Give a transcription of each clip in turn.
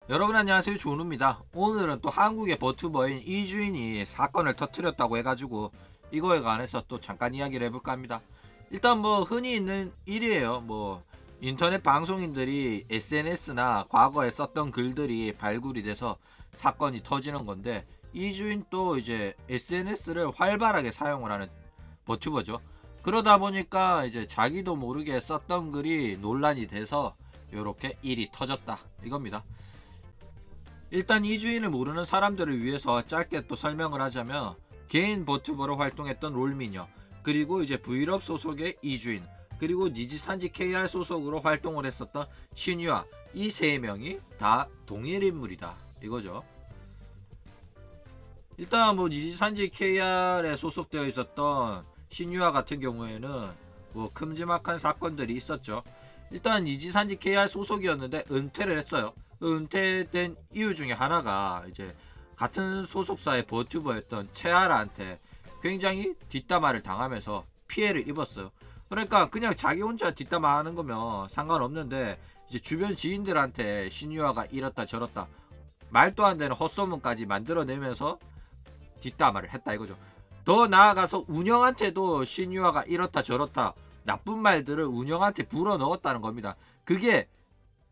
여러분 안녕하세요, 준우입니다. 오늘은 또 한국의 버튜버인 이주인이 사건을 터뜨렸다고 해가지고 이거에 관해서 또 잠깐 이야기를 해볼까 합니다. 일단 뭐 흔히 있는 일이에요. 뭐 인터넷 방송인들이 SNS나 과거에 썼던 글들이 발굴이 돼서 사건이 터지는 건데, 이주인 또 이제 SNS를 활발하게 사용을 하는 버튜버죠. 그러다 보니까 이제 자기도 모르게 썼던 글이 논란이 돼서 이렇게 일이 터졌다 이겁니다. 일단 이주인을 모르는 사람들을 위해서 짧게 또 설명을 하자면, 개인 버튜버로 활동했던 롤미녀, 그리고 이제 브이럽 소속의 이주인, 그리고 니지산지 KR 소속으로 활동을 했었던 신유아, 이 세 명이 다 동일 인물이다 이거죠. 일단 뭐 니지산지 KR에 소속되어 있었던 신유아 같은 경우에는 뭐 큼지막한 사건들이 있었죠. 일단 니지산지 KR 소속이었는데 은퇴를 했어요. 은퇴된 이유 중에 하나가 이제 같은 소속사의 버튜버였던 채아라한테 굉장히 뒷담화를 당하면서 피해를 입었어요. 그러니까 그냥 자기 혼자 뒷담화 하는 거면 상관없는데, 이제 주변 지인들한테 신유아가 이렇다 저렇다 말도 안 되는 헛소문까지 만들어내면서 뒷담화를 했다 이거죠. 더 나아가서 운영한테도 신유아가 이렇다 저렇다 나쁜 말들을 운영한테 불어넣었다는 겁니다. 그게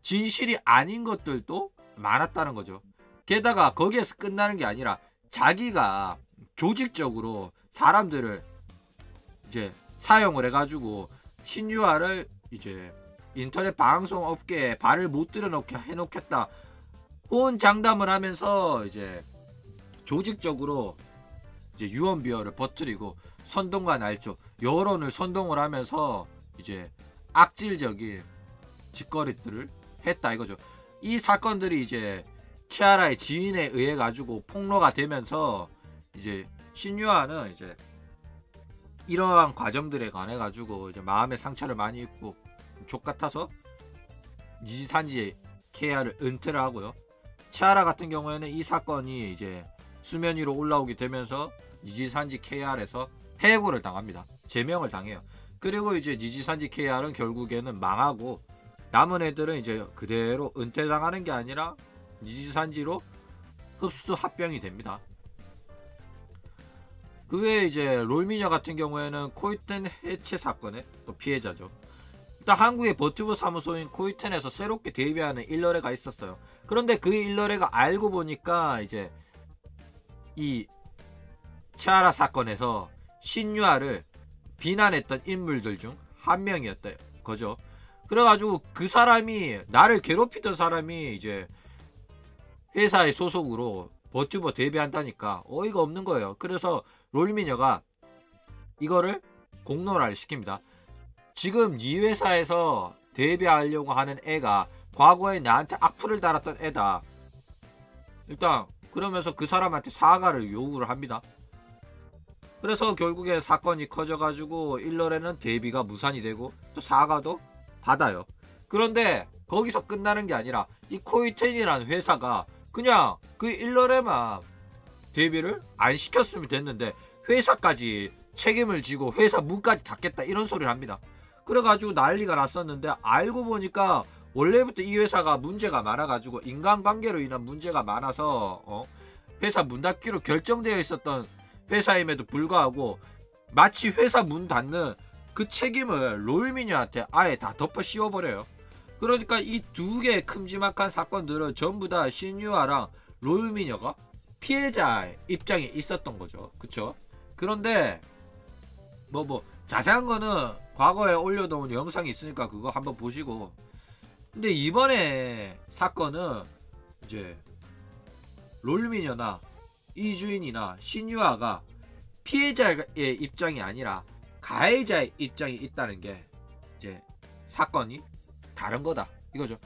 진실이 아닌 것들도 많았다는 거죠. 게다가 거기에서 끝나는 게 아니라 자기가 조직적으로 사람들을 이제 사용을 해가지고 신유아를 이제 인터넷 방송 업계에 발을 못 들여놓게 해놓겠다 호언장담을 하면서 이제 조직적으로 이제 유언비어를 퍼뜨리고 선동과 날조, 여론을 선동을 하면서 이제 악질적인 짓거리들을 했다 이거죠. 이 사건들이 이제 치아라의 지인에 의해 가지고 폭로가 되면서 이제 신유아는 이제 이러한 과정들에 관해 가지고 이제 마음의 상처를 많이 입고 족같아서 니지산지 KR을 은퇴를 하고요. 치아라 같은 경우에는 이 사건이 이제 수면 위로 올라오게 되면서 니지산지 KR에서 해고를 당합니다. 제명을 당해요. 그리고 이제 니지산지 KR은 결국에는 망하고 남은 애들은 이제 그대로 은퇴당하는 게 아니라 니지산지로 흡수 합병이 됩니다. 그 외에 이제 롤미녀 같은 경우에는 코이텐 해체 사건의 또 피해자죠. 일단 한국의 버튜버 사무소인 코이텐에서 새롭게 데뷔하는 일러레가 있었어요. 그런데 그 일러레가 알고 보니까 이제 이 치아라 사건에서 신유아를 비난했던 인물들 중 한 명이었다 거죠. 그래가지고 그 사람이, 나를 괴롭히던 사람이 이제 회사의 소속으로 버튜버 데뷔한다니까 어이가 없는 거예요. 그래서 롤미녀가 이거를 공론화를 시킵니다. 지금 이 회사에서 데뷔하려고 하는 애가 과거에 나한테 악플을 달았던 애다. 일단 그러면서 그 사람한테 사과를 요구를 합니다. 그래서 결국에 사건이 커져가지고 일러레는 데뷔가 무산이 되고 또 사과도 받아요. 그런데 거기서 끝나는 게 아니라 이 코이텐이라는 회사가 그냥 그 일러레만 데뷔를 안 시켰으면 됐는데 회사까지 책임을 지고 회사 문까지 닫겠다 이런 소리를 합니다. 그래가지고 난리가 났었는데, 알고 보니까 원래부터 이 회사가 문제가 많아가지고 인간관계로 인한 문제가 많아서 회사 문 닫기로 결정되어 있었던 회사임에도 불구하고 마치 회사 문 닫는 그 책임을 롤미녀한테 아예 다 덮어 씌워버려요. 그러니까 이 두 개의 큼지막한 사건들은 전부 다 신유아랑 롤미녀가 피해자의 입장에 있었던 거죠. 그쵸? 그런데 뭐 자세한 거는 과거에 올려놓은 영상이 있으니까 그거 한번 보시고. 근데 이번에 사건은 이제 롤미녀나 이주인이나 신유아가 피해자의 입장이 아니라 가해자의 입장이 있다는 게 이제 사건이 다른 거다 이거죠.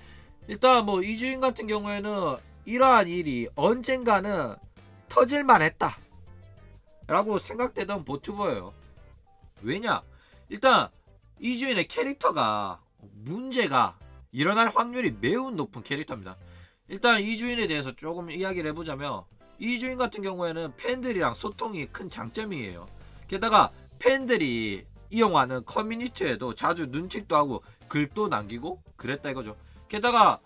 일단 뭐 이주인 같은 경우에는 이러한 일이 언젠가는 터질만 했다 라고 생각되던 버튜버예요. 왜냐? 일단 이주인의 캐릭터가 문제가 일어날 확률이 매우 높은 캐릭터입니다. 일단 이주인에 대해서 조금 이야기를 해보자면, 이주인 같은 경우에는 팬들이랑 소통이 큰 장점이에요. 게다가 팬들이 이용하는 커뮤니티에도 자주 눈치도 하고 글도 남기고 그랬다 이거죠. 게다가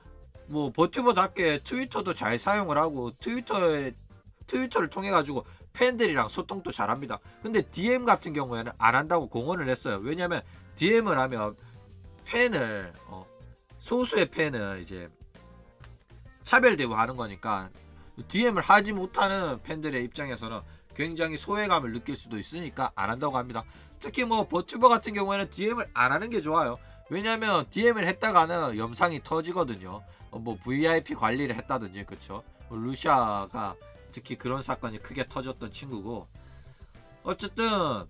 뭐 버튜버답게 트위터도 잘 사용을 하고 트위터를 통해 가지고 팬들이랑 소통도 잘합니다. 근데 DM 같은 경우에는 안 한다고 공언을 했어요. 왜냐면 DM을 하면 팬을 소수의 팬을 이제 차별 대우하는 거니까 DM을 하지 못하는 팬들의 입장에서는 굉장히 소외감을 느낄 수도 있으니까 안 한다고 합니다. 특히 뭐 버튜버 같은 경우에는 DM을 안 하는 게 좋아요. 왜냐면 DM을 했다가는 영상이 터지거든요. 뭐 VIP 관리를 했다든지, 그쵸? 루시아가 특히 그런 사건이 크게 터졌던 친구고, 어쨌든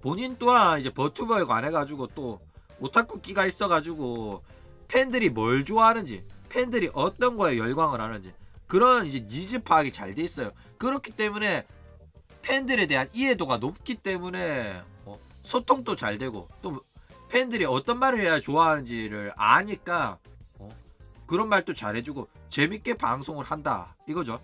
본인 또한 이제 버튜버에 관해 가지고 또 오타쿠 끼가 있어 가지고 팬들이 뭘 좋아하는지, 팬들이 어떤 거에 열광을 하는지 그런 이제 니즈 파악이 잘 돼 있어요. 그렇기 때문에 팬들에 대한 이해도가 높기 때문에 소통도 잘 되고, 또 팬들이 어떤 말을 해야 좋아하는지를 아니까 그런 말도 잘해주고 재밌게 방송을 한다 이거죠.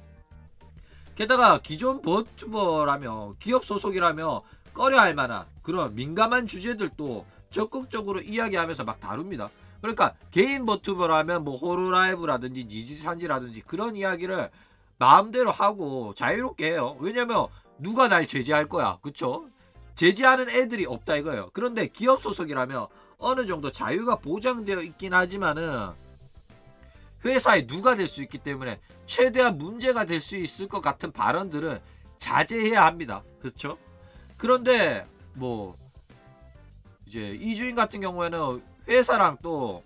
게다가 기존 버튜버라며 기업 소속이라며 꺼려할 만한 그런 민감한 주제들도 적극적으로 이야기하면서 막 다룹니다. 그러니까 개인 버튜버라면 뭐 호로라이브라든지 니지산지라든지 그런 이야기를 마음대로 하고 자유롭게 해요. 왜냐면 누가 날 제재할 거야, 그쵸? 제재하는 애들이 없다 이거예요. 그런데 기업 소속이라면 어느 정도 자유가 보장되어 있긴 하지만은 회사에 누가 될 수 있기 때문에 최대한 문제가 될 수 있을 것 같은 발언들은 자제해야 합니다. 그렇죠? 그런데 뭐 이제 이주인 같은 경우에는 회사랑 또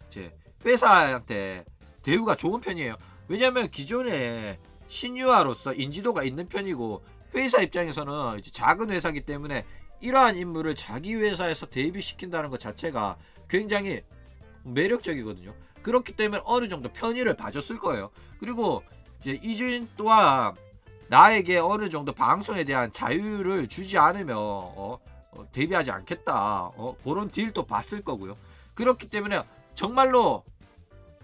이제 회사한테 대우가 좋은 편이에요. 왜냐면 기존에 신유아로서 인지도가 있는 편이고, 회사 입장에서는 이제 작은 회사이기 때문에 이러한 인물을 자기 회사에서 데뷔시킨다는 것 자체가 굉장히 매력적이거든요. 그렇기 때문에 어느 정도 편의를 봐줬을 거예요. 그리고 이제 이주인 또한 나에게 어느 정도 방송에 대한 자유를 주지 않으면 데뷔하지 않겠다, 그런 딜도 봤을 거고요. 그렇기 때문에 정말로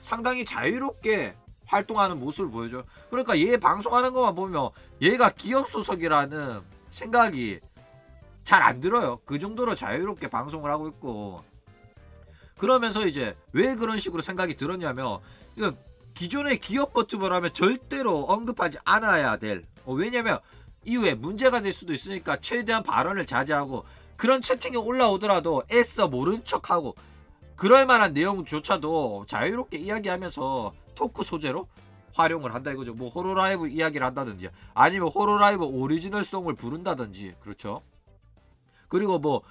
상당히 자유롭게 활동하는 모습을 보여줘요. 그러니까 얘 방송하는 것만 보면 얘가 기업 소속이라는 생각이 잘 안 들어요. 그 정도로 자유롭게 방송을 하고 있고, 그러면서 이제 왜 그런 식으로 생각이 들었냐면, 이건 기존의 기업 버튜버라면 절대로 언급하지 않아야 될, 왜냐면 이후에 문제가 될 수도 있으니까 최대한 발언을 자제하고, 그런 채팅이 올라오더라도 애써 모른 척하고 그럴 만한 내용조차도 자유롭게 이야기하면서 토크 소재로 활용을 한다 이거죠. 뭐 호로라이브 이야기를 한다든지, 아니면 호로라이브 오리지널 송을 부른다든지, 그렇죠? 그리고 뭐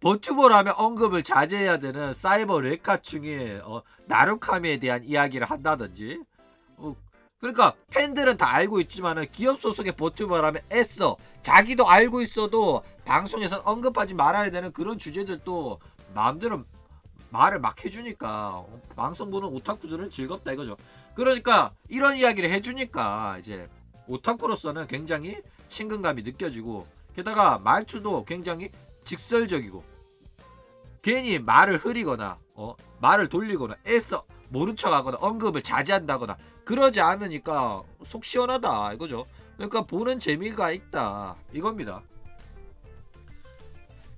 버튜버라면 언급을 자제해야 되는 사이버 레카충의 나루카미에 대한 이야기를 한다든지, 그러니까 팬들은 다 알고 있지만은 기업 소속의 버튜버라면 애써 자기도 알고 있어도 방송에선 언급하지 말아야 되는 그런 주제들도 마음대로 말을 막 해주니까 방송 보는 오타쿠들은 즐겁다 이거죠. 그러니까 이런 이야기를 해주니까 이제 오타쿠로서는 굉장히 친근감이 느껴지고, 게다가 말투도 굉장히 직설적이고, 괜히 말을 흐리거나 말을 돌리거나 애써 모른 척하거나 언급을 자제한다거나 그러지 않으니까 속 시원하다 이거죠. 그러니까 보는 재미가 있다 이겁니다.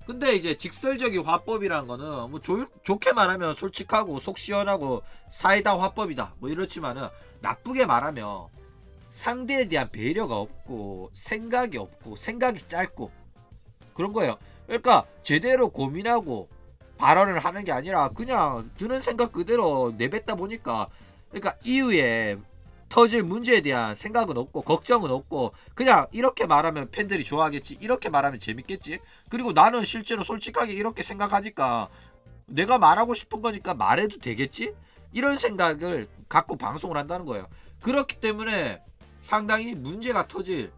근데 이제 직설적인 화법이라는 거는 뭐 좋게 말하면 솔직하고 속 시원하고 사이다 화법이다 뭐 이렇지만은, 나쁘게 말하면 상대에 대한 배려가 없고 생각이 짧고 그런 거예요. 그러니까 제대로 고민하고 발언을 하는 게 아니라 그냥 드는 생각 그대로 내뱉다 보니까, 그러니까 이후에 터질 문제에 대한 생각은 없고 걱정은 없고, 그냥 이렇게 말하면 팬들이 좋아하겠지, 이렇게 말하면 재밌겠지, 그리고 나는 실제로 솔직하게 이렇게 생각하니까 내가 말하고 싶은 거니까 말해도 되겠지, 이런 생각을 갖고 방송을 한다는 거예요. 그렇기 때문에 상당히 문제가 터질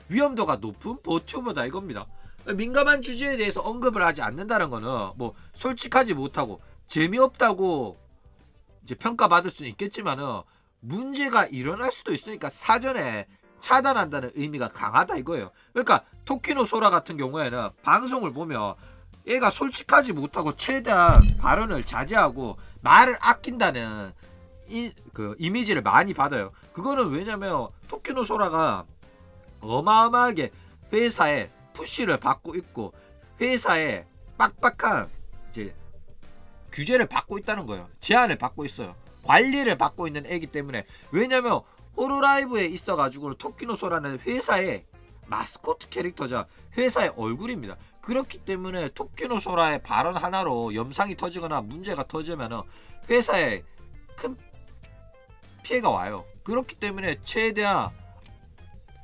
위험도가 높은 버튜버다 이겁니다. 민감한 주제에 대해서 언급을 하지 않는다는 거는 뭐 솔직하지 못하고 재미없다고 이제 평가받을 수는 있겠지만은 문제가 일어날 수도 있으니까 사전에 차단한다는 의미가 강하다 이거예요. 그러니까 토키노 소라 같은 경우에는 방송을 보면 얘가 솔직하지 못하고 최대한 발언을 자제하고 말을 아낀다는 그 이미지를 많이 받아요. 그거는 왜냐면 토키노 소라가 어마어마하게 회사에 푸시를 받고 있고 회사에 빡빡한 이제 규제를 받고 있다는 거예요. 제한을 받고 있어요. 관리를 받고 있는 애기 때문에. 왜냐면 호로라이브에 있어가지고 토키노소라는 회사의 마스코트 캐릭터자 회사의 얼굴입니다. 그렇기 때문에 토키노소라의 발언 하나로 염상이 터지거나 문제가 터지면 회사에 큰 피해가 와요. 그렇기 때문에 최대한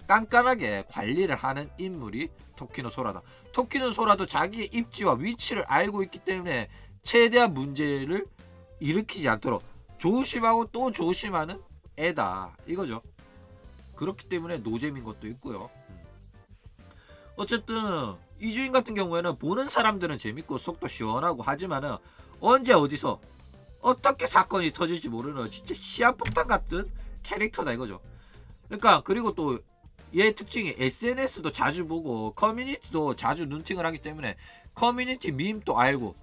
깐깐하게 관리를 하는 인물이 토키노소라다. 토키노소라도 자기의 입지와 위치를 알고 있기 때문에 최대한 문제를 일으키지 않도록 조심하고 또 조심하는 애다 이거죠. 그렇기 때문에 노잼인 것도 있고요. 어쨌든 이주인 같은 경우에는 보는 사람들은 재밌고 속도 시원하고 하지만은 언제 어디서 어떻게 사건이 터질지 모르는 진짜 시한폭탄 같은 캐릭터다 이거죠. 그러니까 그리고 또 얘 특징이 SNS도 자주 보고 커뮤니티도 자주 눈팅을 하기 때문에 커뮤니티 밈도 알고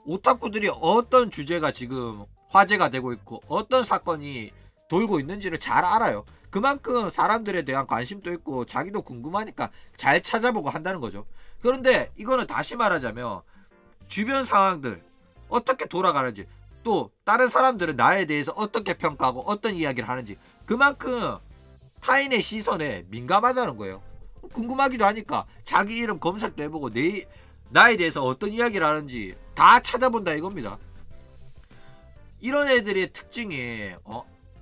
오타쿠들이 어떤 주제가 지금 화제가 되고 있고 어떤 사건이 돌고 있는지를 잘 알아요. 그만큼 사람들에 대한 관심도 있고 자기도 궁금하니까 잘 찾아보고 한다는 거죠. 그런데 이거는 다시 말하자면 주변 상황들 어떻게 돌아가는지 또 다른 사람들은 나에 대해서 어떻게 평가하고 어떤 이야기를 하는지 그만큼 타인의 시선에 민감하다는 거예요. 궁금하기도 하니까 자기 이름 검색도 해보고 나에 대해서 어떤 이야기를 하는지 다 찾아본다 이겁니다. 이런 애들의 특징이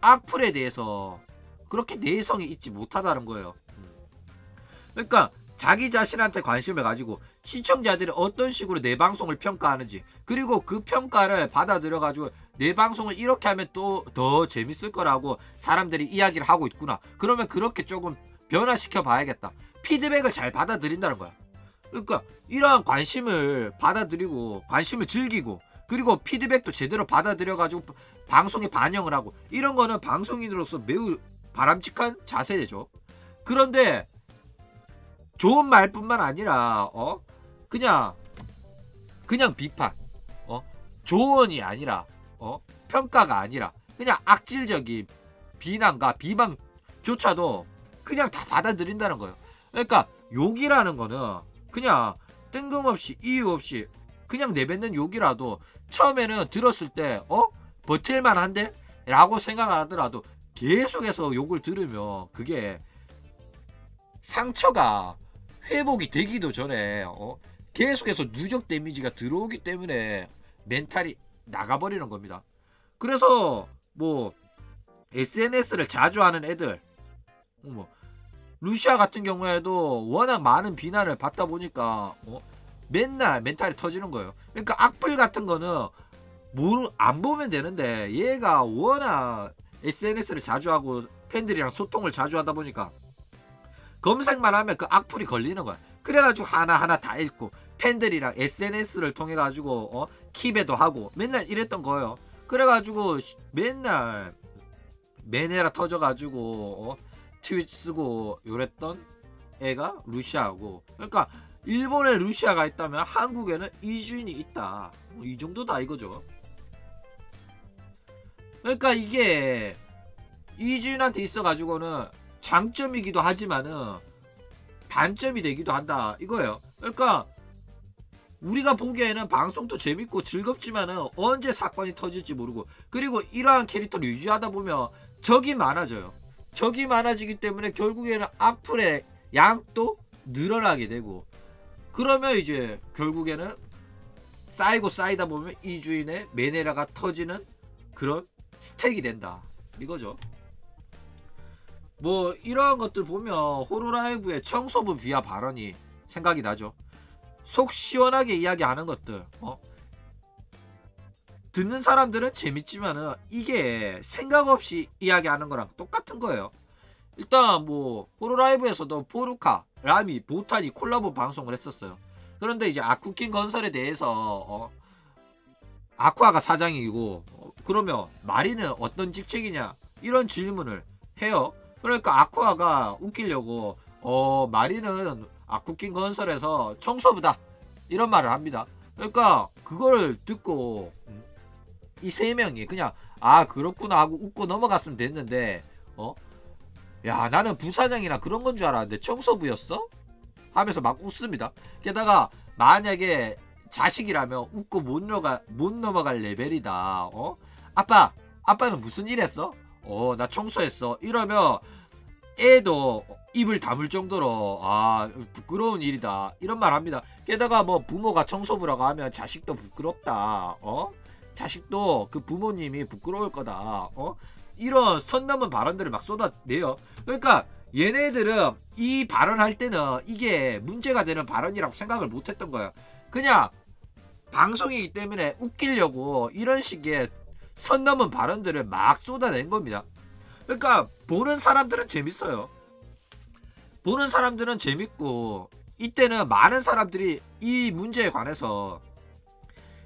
악플에 대해서 그렇게 내성이 있지 못하다는 거예요. 그러니까 자기 자신한테 관심을 가지고 시청자들이 어떤 식으로 내 방송을 평가하는지 그리고 그 평가를 받아들여 가지고 내 방송을 이렇게 하면 또 더 재밌을 거라고 사람들이 이야기를 하고 있구나. 그러면 그렇게 조금 변화시켜 봐야겠다. 피드백을 잘 받아들인다는 거야. 그러니까 이러한 관심을 받아들이고 관심을 즐기고 그리고 피드백도 제대로 받아들여 가지고 방송에 반영을 하고 이런 거는 방송인으로서 매우 바람직한 자세죠. 그런데 좋은 말뿐만 아니라 그냥 비판 조언이 아니라 평가가 아니라 그냥 악질적인 비난과 비방조차도 그냥 다 받아들인다는 거예요. 그러니까 욕이라는 거는 그냥 뜬금없이 이유 없이 그냥 내뱉는 욕이라도 처음에는 들었을 때 버틸만 한데? 라고 생각하더라도 계속해서 욕을 들으면 그게 상처가 회복이 되기도 전에 계속해서 누적 데미지가 들어오기 때문에 멘탈이 나가버리는 겁니다. 그래서 뭐 SNS를 자주 하는 애들 루시아 같은 경우에도 워낙 많은 비난을 받다 보니까 맨날 멘탈이 터지는 거예요. 그러니까 악플 같은 거는 안 보면 되는데 얘가 워낙 SNS를 자주 하고 팬들이랑 소통을 자주 하다 보니까 검색만 하면 그 악플이 걸리는 거야. 그래가지고 하나하나 다 읽고 팬들이랑 SNS를 통해 가지고 킵에도 하고 맨날 이랬던 거예요. 그래가지고 맨날 매네라 터져가지고 트윗 쓰고 요랬던 애가 루시아고. 그러니까 일본에 루시아가 있다면 한국에는 이주인이 있다. 이 정도다 이거죠. 그러니까 이게 이주인한테 있어가지고는 장점이기도 하지만은 단점이 되기도 한다 이거예요. 그러니까 우리가 보기에는 방송도 재밌고 즐겁지만은 언제 사건이 터질지 모르고 그리고 이러한 캐릭터를 유지하다 보면 적이 많아져요. 적이 많아지기 때문에 결국에는 악플의 양도 늘어나게 되고 그러면 이제 결국에는 쌓이고 쌓이다 보면 이주인의 메네라가 터지는 그런 스택이 된다 이거죠. 뭐 이러한 것들 보면 호로라이브의 청소부 비하 발언이 생각이 나죠. 속 시원하게 이야기하는 것들 듣는 사람들은 재밌지만은 이게 생각 없이 이야기하는 거랑 똑같은 거예요. 일단 뭐 호로라이브에서도 포루카, 라미, 보탄이 콜라보 방송을 했었어요. 그런데 이제 아쿠킨 건설에 대해서 아쿠아가 사장이고 그러면 마리는 어떤 직책이냐 이런 질문을 해요. 그러니까 아쿠아가 웃기려고 마리는 아쿠킨 건설에서 청소부다 이런 말을 합니다. 그러니까 그걸 듣고 이 세 명이 그냥 그렇구나 하고 웃고 넘어갔으면 됐는데 야 나는 부사장이나 그런 건 줄 알았는데 청소부였어? 하면서 막 웃습니다. 게다가 만약에 자식이라면 웃고 못 넘어갈 레벨이다. 아빠 아빠는 무슨 일 했어? 나 청소했어. 이러면 애도 입을 다물 정도로 부끄러운 일이다 이런 말 합니다. 게다가 뭐 부모가 청소부라고 하면 자식도 부끄럽다. 자식도 그 부모님이 부끄러울 거다. 이런 선 넘은 발언들을 막 쏟아내요. 그러니까 얘네들은 이 발언할 때는 이게 문제가 되는 발언이라고 생각을 못했던 거예요. 그냥 방송이기 때문에 웃기려고 이런 식의 선 넘은 발언들을 막 쏟아낸 겁니다. 그러니까 보는 사람들은 재밌어요. 보는 사람들은 재밌고, 이때는 많은 사람들이 이 문제에 관해서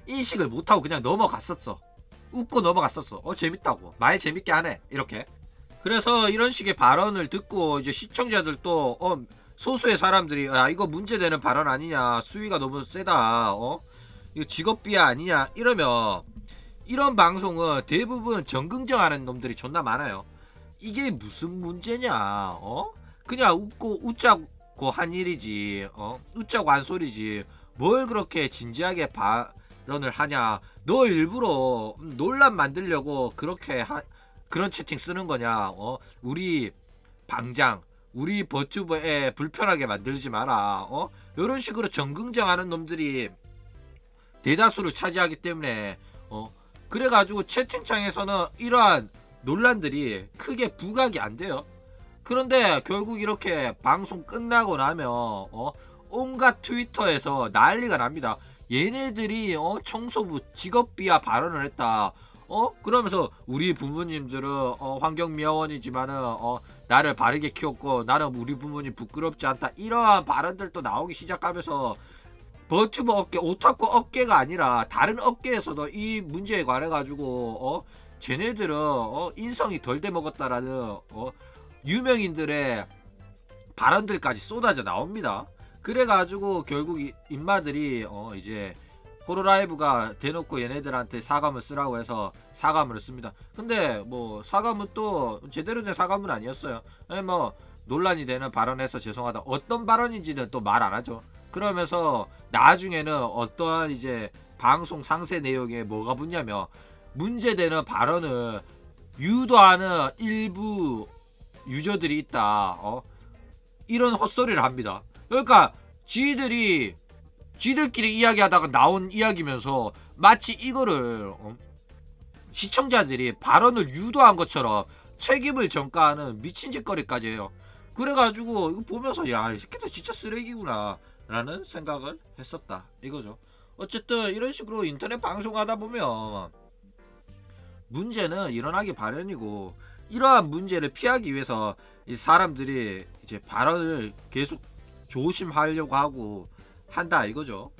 인식을 못하고 그냥 넘어갔었어. 웃고 넘어갔었어. 재밌다고. 말 재밌게 하네. 이렇게. 그래서 이런 식의 발언을 듣고 이제 시청자들도 소수의 사람들이 이거 문제되는 발언 아니냐, 수위가 너무 세다, 이거 직업비하 아니냐 이러면, 이런 방송은 대부분 정긍정하는 놈들이 존나 많아요. 이게 무슨 문제냐, 그냥 웃자고 한 일이지, 웃자고 한 소리지 뭘 그렇게 진지하게 발언을 하냐, 너 일부러 논란 만들려고 그렇게 그런 채팅 쓰는 거냐, 우리 방장, 우리 버튜버에 불편하게 만들지 마라, 이런 식으로 정긍정하는 놈들이 대다수를 차지하기 때문에 그래가지고 채팅창에서는 이러한 논란들이 크게 부각이 안 돼요. 그런데 결국 이렇게 방송 끝나고 나면 온갖 트위터에서 난리가 납니다. 얘네들이 청소부 직업비하 발언을 했다. 그러면서 우리 부모님들은 환경미화원이지만은 나를 바르게 키웠고 나는 우리 부모님 부끄럽지 않다. 이러한 발언들도 나오기 시작하면서 버튜버 업계, 오타쿠 업계가 아니라 다른 업계에서도 이 문제에 관해 가지고 쟤네들은 인성이 덜 돼먹었다라는 유명인들의 발언들까지 쏟아져 나옵니다. 그래가지고 결국 인마들이 이제 호로라이브가 대놓고 얘네들한테 사과문 쓰라고 해서 사과문을 씁니다. 근데 뭐 사과문 또 제대로 된 사과문 아니었어요. 아니 뭐 논란이 되는 발언해서 죄송하다, 어떤 발언인지는 또 말 안 하죠. 그러면서 나중에는 어떠한 이제 방송 상세 내용에 뭐가 붙냐면, 문제되는 발언을 유도하는 일부 유저들이 있다, 이런 헛소리를 합니다. 그러니까 지들끼리 이야기하다가 나온 이야기면서 마치 이거를 시청자들이 발언을 유도한 것처럼 책임을 전가하는 미친 짓거리까지 해요. 그래가지고 이거 보면서 야, 이 새끼들 진짜 쓰레기구나 라는 생각을 했었다 이거죠. 어쨌든 이런 식으로 인터넷 방송하다 보면 문제는 일어나기 마련이고, 이러한 문제를 피하기 위해서 이 사람들이 이제 발언을 계속 조심하려고 하고 한다 이거죠.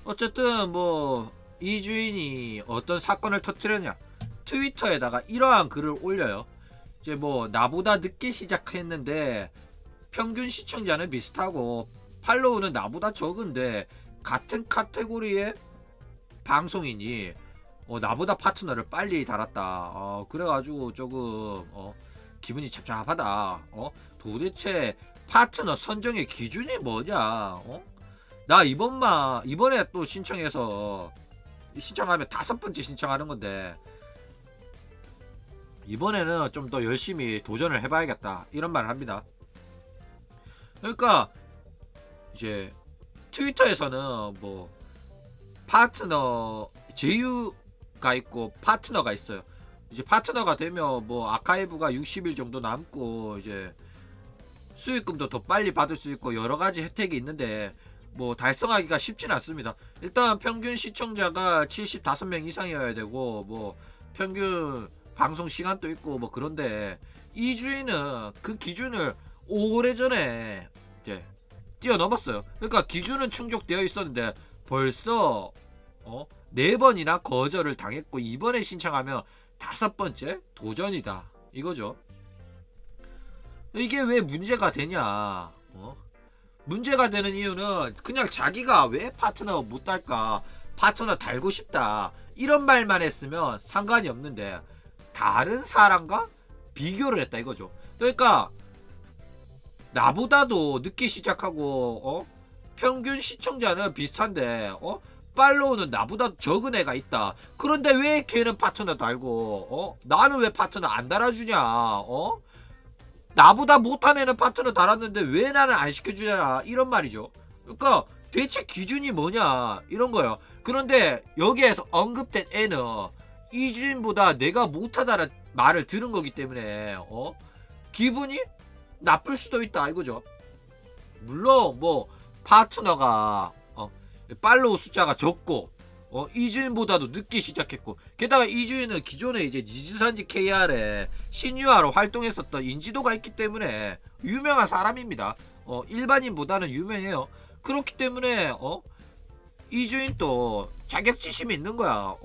어쨌든 뭐 이주인이 어떤 사건을 터뜨렸냐, 트위터에다가 이러한 글을 올려요. 이제 뭐 나보다 늦게 시작했는데 평균 시청자는 비슷하고 팔로우는 나보다 적은데 같은 카테고리의 방송이니 나보다 파트너를 빨리 달았다. 그래가지고 조금 기분이 찹찹하다. 도대체 파트너 선정의 기준이 뭐냐? 나 이번에 또 신청해서 신청하면 5번째 신청하는 건데 이번에는 좀 더 열심히 도전을 해봐야겠다 이런 말을 합니다. 그러니까 이제 트위터에서는 뭐 파트너 제휴가 있고 파트너가 있어요. 이제 파트너가 되면 뭐 아카이브가 60일 정도 남고 이제 수익금도 더 빨리 받을 수 있고 여러가지 혜택이 있는데 뭐 달성하기가 쉽진 않습니다. 일단 평균 시청자가 75명 이상이어야 되고 뭐 평균 방송 시간도 있고 뭐 그런데 이주인은 그 기준을 오래전에 이제 뛰어넘었어요. 그러니까 기준은 충족되어 있었는데 벌써 4번이나 거절을 당했고 이번에 신청하면 5번째 도전이다 이거죠. 이게 왜 문제가 되냐? 문제가 되는 이유는 그냥 자기가 왜 파트너 못 달까, 파트너 달고 싶다 이런 말만 했으면 상관이 없는데 다른 사람과 비교를 했다 이거죠. 그러니까 나보다도 늦게 시작하고 평균 시청자는 비슷한데 팔로우는 나보다 적은 애가 있다. 그런데 왜 걔는 파트너 달고 나는 왜 파트너 안 달아주냐. 나보다 못한 애는 파트너 달았는데 왜 나는 안 시켜주냐, 이런 말이죠. 그러니까 대체 기준이 뭐냐 이런 거예요. 그런데 여기에서 언급된 애는 이주인보다 내가 못하다는 말을 들은 거기 때문에 기분이 나쁠 수도 있다 이거죠. 물론 뭐 파트너가 팔로우 숫자가 적고 이주인보다도 늦게 시작했고, 게다가 이주인은 기존에 이제 니지산지 KR에 신유아로 활동했었던 인지도가 있기 때문에 유명한 사람입니다. 일반인보다는 유명해요. 그렇기 때문에 이주인도 자격지심이 있는 거야.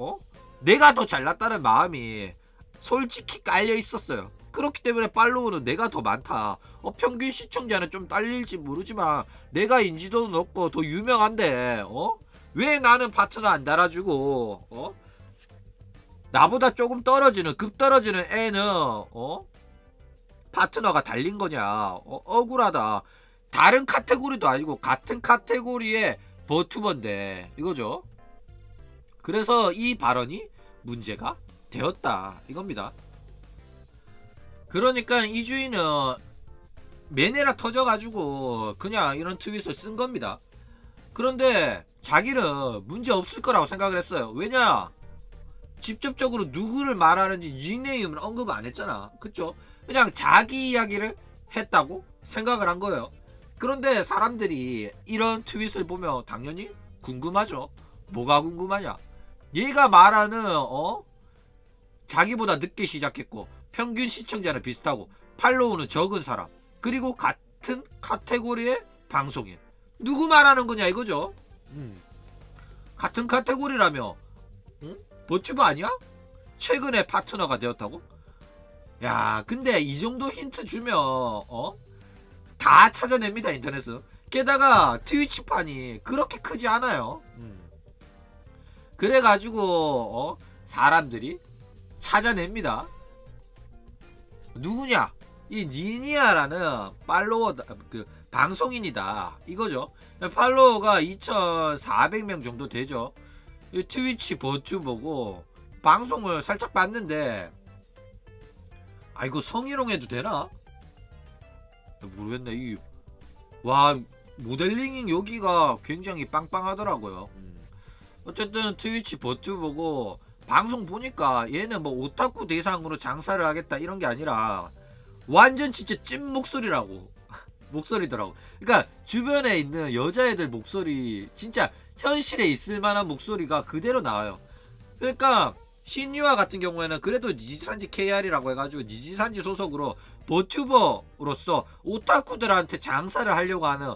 내가 더 잘났다는 마음이 솔직히 깔려 있었어요. 그렇기 때문에 팔로우는 내가 더 많다. 평균 시청자는 좀 딸릴지 모르지만 내가 인지도도 높고 더 유명한데 왜 나는 파트너 안 달아주고 나보다 조금 떨어지는 급 떨어지는 애는 파트너가 달린 거냐. 억울하다. 다른 카테고리도 아니고 같은 카테고리의 버튜버인데 이거죠. 그래서 이 발언이 문제가 되었다 이겁니다. 그러니까 이주인은 매네라 터져가지고 그냥 이런 트윗을 쓴 겁니다. 그런데 자기는 문제 없을 거라고 생각을 했어요. 왜냐, 직접적으로 누구를 말하는지 닉네임을 언급 안 했잖아. 그쵸? 그냥 자기 이야기를 했다고 생각을 한 거예요. 그런데 사람들이 이런 트윗을 보면 당연히 궁금하죠. 뭐가 궁금하냐, 얘가 말하는 자기보다 늦게 시작했고 평균 시청자는 비슷하고 팔로우는 적은 사람, 그리고 같은 카테고리의 방송인, 누구 말하는 거냐 이거죠. 같은 카테고리라며 버튜버 아니야? 최근에 파트너가 되었다고? 야, 근데 이 정도 힌트 주면 다 찾아냅니다 인터넷은. 게다가 트위치판이 그렇게 크지 않아요. 그래가지고 사람들이 찾아냅니다. 누구냐? 이 니니아라는 팔로워 방송인이다 이거죠. 팔로워가 2,400명 정도 되죠. 이 트위치 버튜버고 방송을 살짝 봤는데, 이거 성희롱해도 되나? 모르겠네. 와, 모델링 여기가 굉장히 빵빵하더라고요. 어쨌든 트위치 버튜버고 방송 보니까 얘는 뭐 오타쿠 대상으로 장사를 하겠다 이런 게 아니라 완전 진짜 찐 목소리라고. 목소리더라고. 그러니까 주변에 있는 여자애들 목소리, 진짜 현실에 있을 만한 목소리가 그대로 나와요. 그러니까 신유아 같은 경우에는 그래도 니지산지 KR이라고 해가지고 니지산지 소속으로 버튜버로서 오타쿠들한테 장사를 하려고 하는,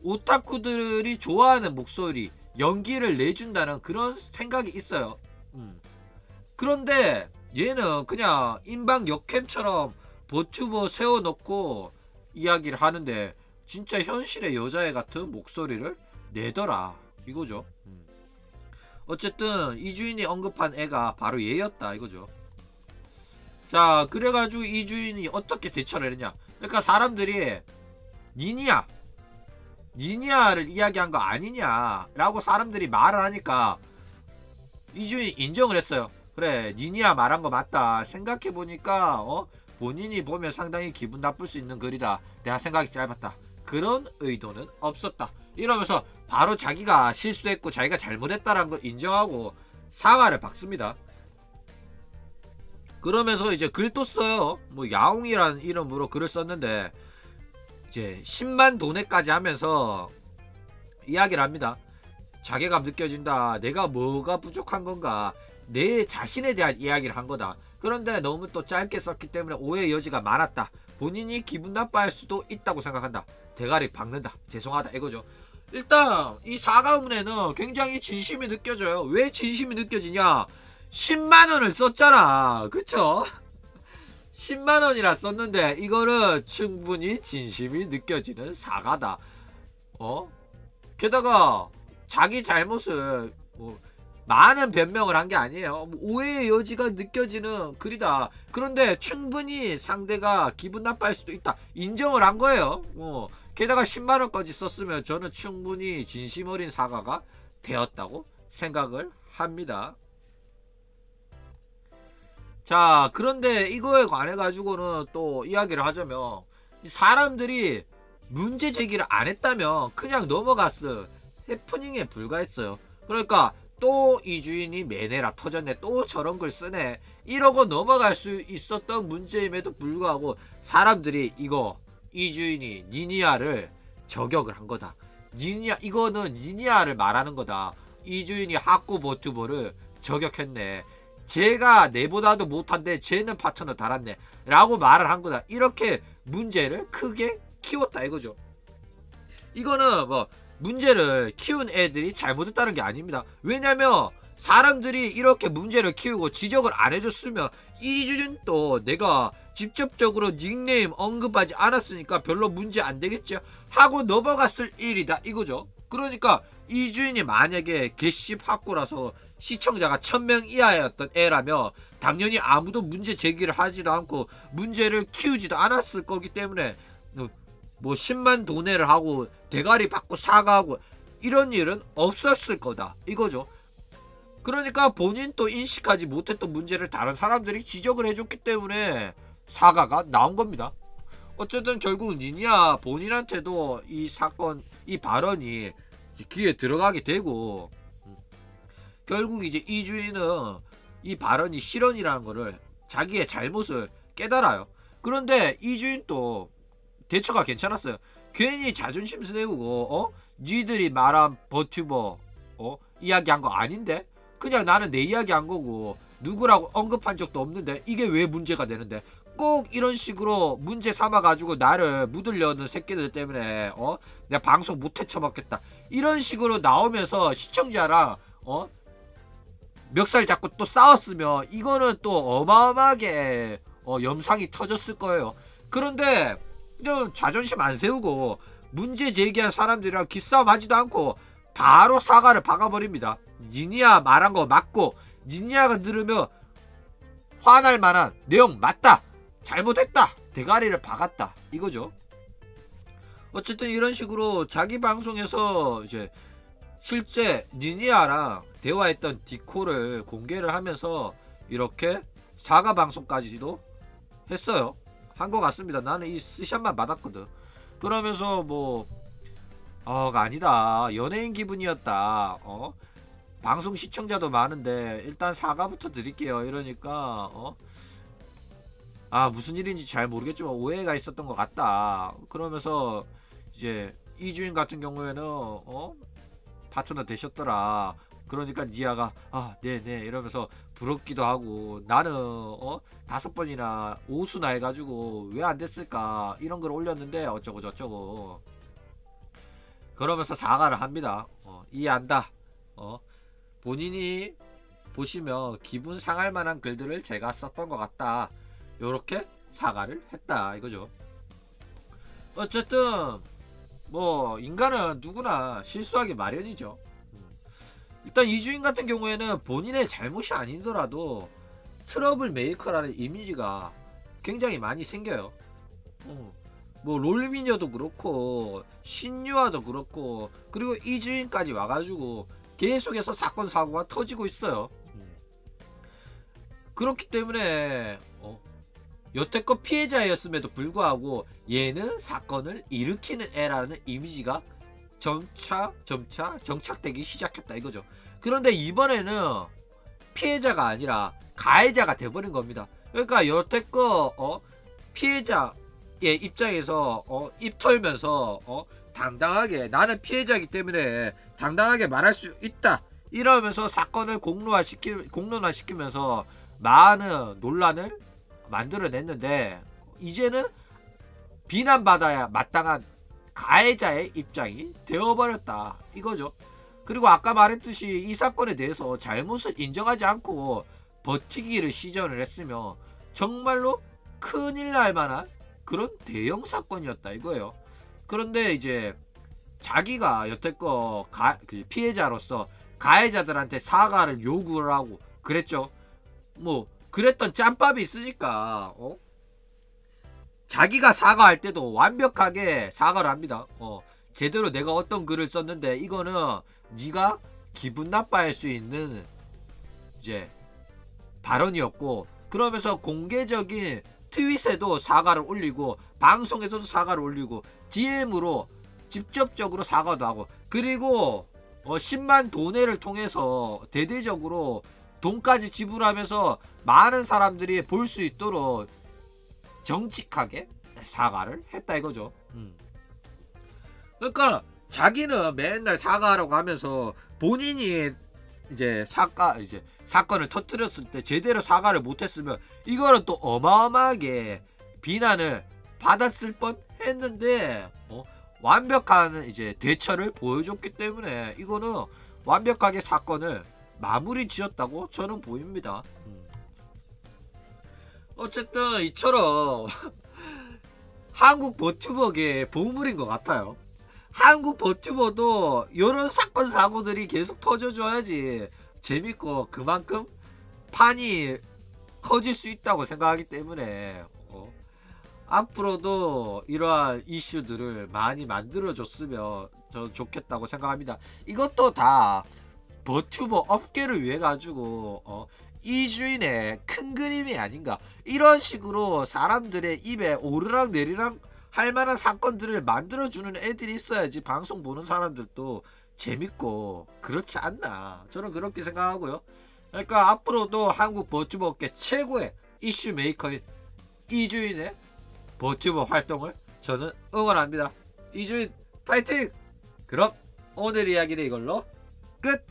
오타쿠들이 좋아하는 목소리, 연기를 내준다는 그런 생각이 있어요. 그런데 얘는 그냥 인방 역캠처럼 버튜버 세워놓고 이야기를 하는데 진짜 현실의 여자애 같은 목소리를 내더라 이거죠. 어쨌든 이주인이 언급한 애가 바로 얘였다 이거죠. 자, 그래가지고 이주인이 어떻게 대처를 했냐. 그러니까 사람들이 니니아를 이야기한 거 아니냐 라고 사람들이 말을 하니까 이주인이 인정을 했어요. 그래, 니니아 말한 거 맞다. 생각해보니까 본인이 보면 상당히 기분 나쁠 수 있는 글이다. 내가 생각이 짧았다. 그런 의도는 없었다. 이러면서 바로 자기가 실수했고 자기가 잘못했다라는 걸 인정하고 사과를 받습니다. 그러면서 이제 글도 써요. 뭐 야옹이라는 이름으로 글을 썼는데 이제 10만 돈에까지 하면서 이야기를 합니다. 자괴감 느껴진다. 내가 뭐가 부족한 건가. 내 자신에 대한 이야기를 한 거다. 그런데 너무 또 짧게 썼기 때문에 오해의 여지가 많았다. 본인이 기분 나빠할 수도 있다고 생각한다. 대가리 박는다. 죄송하다 이거죠. 일단 이 사과문에는 굉장히 진심이 느껴져요. 왜 진심이 느껴지냐, 10만원을 썼잖아. 그쵸? 10만원이나 썼는데 이거는 충분히 진심이 느껴지는 사과다. 게다가 자기 잘못을 많은 변명을 한 게 아니에요. 오해의 여지가 느껴지는 글이다. 그런데 충분히 상대가 기분 나빠할 수도 있다. 인정을 한 거예요. 게다가 10만원까지 썼으면 저는 충분히 진심 어린 사과가 되었다고 생각을 합니다. 자, 그런데 이거에 관해 가지고는 또 이야기를 하자면, 사람들이 문제 제기를 안 했다면 그냥 넘어갔어. 해프닝에 불과했어요. 그러니까 또 이 주인이 매네라 터졌네, 또 저런 걸 쓰네, 이러고 넘어갈 수 있었던 문제임에도 불구하고 사람들이 이 주인이 니니아를 저격을 한 거다. 이거는 니니아를 말하는 거다. 이 주인이 하코 버튜버를 저격했네. 쟤가 내보다도 못한데 쟤는 파트너 달았네 라고 말을 한 거다. 이렇게 문제를 크게 키웠다 이거죠. 이거는 뭐 문제를 키운 애들이 잘못했다는 게 아닙니다. 왜냐면 사람들이 이렇게 문제를 키우고 지적을 안 해줬으면 이주인도 내가 직접적으로 닉네임 언급하지 않았으니까 별로 문제 안 되겠죠 하고 넘어갔을 일이다 이거죠. 그러니까 이주인이 만약에 개씨 학구라서 시청자가 1000명 이하였던 애라면 당연히 아무도 문제 제기를 하지도 않고 문제를 키우지도 않았을 거기 때문에 뭐 10만 도내를 하고 대가리 받고 사과하고 이런 일은 없었을 거다 이거죠. 그러니까 본인도 인식하지 못했던 문제를 다른 사람들이 지적을 해줬기 때문에 사과가 나온 겁니다. 어쨌든 결국 니니아 본인한테도 이 사건, 이 발언이 귀에 들어가게 되고, 결국 이제 이 주인은 이 발언이 실언이라는 거를, 자기의 잘못을 깨달아요. 그런데 이 주인도 대처가 괜찮았어요. 괜히 자존심 세우고 니들이 말한 버튜버 이야기한 거 아닌데? 그냥 나는 내 이야기 한 거고 누구라고 언급한 적도 없는데 이게 왜 문제가 되는데? 꼭 이런 식으로 문제 삼아가지고 나를 묻으려는 새끼들 때문에 내가 방송 못 헤쳐먹겠다 이런 식으로 나오면서 시청자랑 멱살 잡고 또 싸웠으면 이거는 또 어마어마하게 염상이 터졌을 거예요. 그런데 그냥 자존심 안 세우고 문제 제기한 사람들이랑 기싸움 하지도 않고 바로 사과를 박아버립니다. 니니아 말한 거 맞고 니니아가 들으면 화날 만한 내용 맞다, 잘못했다, 대가리를 박았다 이거죠. 어쨌든 이런 식으로 자기 방송에서 이제 실제 니니아랑 대화했던 디코를 공개를 하면서 이렇게 사과 방송까지도 했어요. 한 것 같습니다. 나는 이 스샷만 받았거든. 그러면서 뭐 아니다, 연예인 기분이었다, 방송 시청자도 많은데 일단 사과부터 드릴게요 이러니까 무슨 일인지 잘 모르겠지만 오해가 있었던 것 같다. 그러면서 이제 이주인 같은 경우에는 파트너 되셨더라. 그러니까 니아가 네네 이러면서 부럽기도 하고, 나는 5번이나 오수나 해가지고 왜 안 됐을까 이런 걸 올렸는데 어쩌고 저쩌고 그러면서 사과를 합니다. 이해한다. 본인이 보시면 기분 상할 만한 글들을 제가 썼던 것 같다, 요렇게 사과를 했다 이거죠. 어쨌든 뭐 인간은 누구나 실수하기 마련이죠. 일단 이주인 같은 경우에는 본인의 잘못이 아니더라도 트러블 메이커라는 이미지가 굉장히 많이 생겨요. 뭐 롤미녀도 그렇고 신유아도 그렇고 그리고 이주인까지 와가지고 계속해서 사건 사고가 터지고 있어요. 그렇기 때문에 여태껏 피해자였음에도 불구하고 얘는 사건을 일으키는 애라는 이미지가 점차 정착되기 시작했다 이거죠. 그런데 이번에는 피해자가 아니라 가해자가 돼버린 겁니다. 그러니까 여태껏 피해자의 입장에서 입 털면서 당당하게 나는 피해자이기 때문에 당당하게 말할 수 있다 이러면서 사건을 공론화시키면서 많은 논란을 만들어냈는데, 이제는 비난받아야 마땅한 가해자의 입장이 되어버렸다 이거죠. 그리고 아까 말했듯이 이 사건에 대해서 잘못을 인정하지 않고 버티기를 시전을 했으면 정말로 큰일 날 만한 그런 대형 사건이었다 이거예요. 그런데 이제 자기가 여태껏 피해자로서 가해자들한테 사과를 요구를 하고 그랬죠. 뭐 그랬던 짬밥이 있으니까 자기가 사과할 때도 완벽하게 사과를 합니다. 제대로 내가 어떤 글을 썼는데 이거는 네가 기분 나빠할 수 있는 이제 발언이었고, 그러면서 공개적인 트윗에도 사과를 올리고 방송에서도 사과를 올리고 DM으로 직접적으로 사과도 하고, 그리고 10만 도내를 통해서 대대적으로 돈까지 지불하면서 많은 사람들이 볼 수 있도록 정직하게 사과를 했다 이거죠. 그러니까 자기는 맨날 사과하라고 하면서 본인이 이제 사건을 터뜨렸을 때 제대로 사과를 못했으면 이거는 또 어마어마하게 비난을 받았을 뻔 했는데 완벽한 이제 대처를 보여줬기 때문에 이거는 완벽하게 사건을 마무리 지었다고 저는 보입니다. 어쨌든 이처럼 한국 버튜버계 보물인 것 같아요. 한국 버튜버도 이런 사건 사고들이 계속 터져줘야지 재밌고 그만큼 판이 커질 수 있다고 생각하기 때문에 앞으로도 이러한 이슈들을 많이 만들어줬으면 저는 좋겠다고 생각합니다. 이것도 다 버튜버 업계를 위해 가지고 이주인의 큰 그림이 아닌가. 이런 식으로 사람들의 입에 오르락 내리락 할 만한 사건들을 만들어주는 애들이 있어야지 방송 보는 사람들도 재밌고 그렇지 않나, 저는 그렇게 생각하고요. 그러니까 앞으로도 한국 버튜버 업계 최고의 이슈 메이커인 이주인의 버튜버 활동을 저는 응원합니다. 이주인 파이팅! 그럼 오늘 이야기는 이걸로 끝!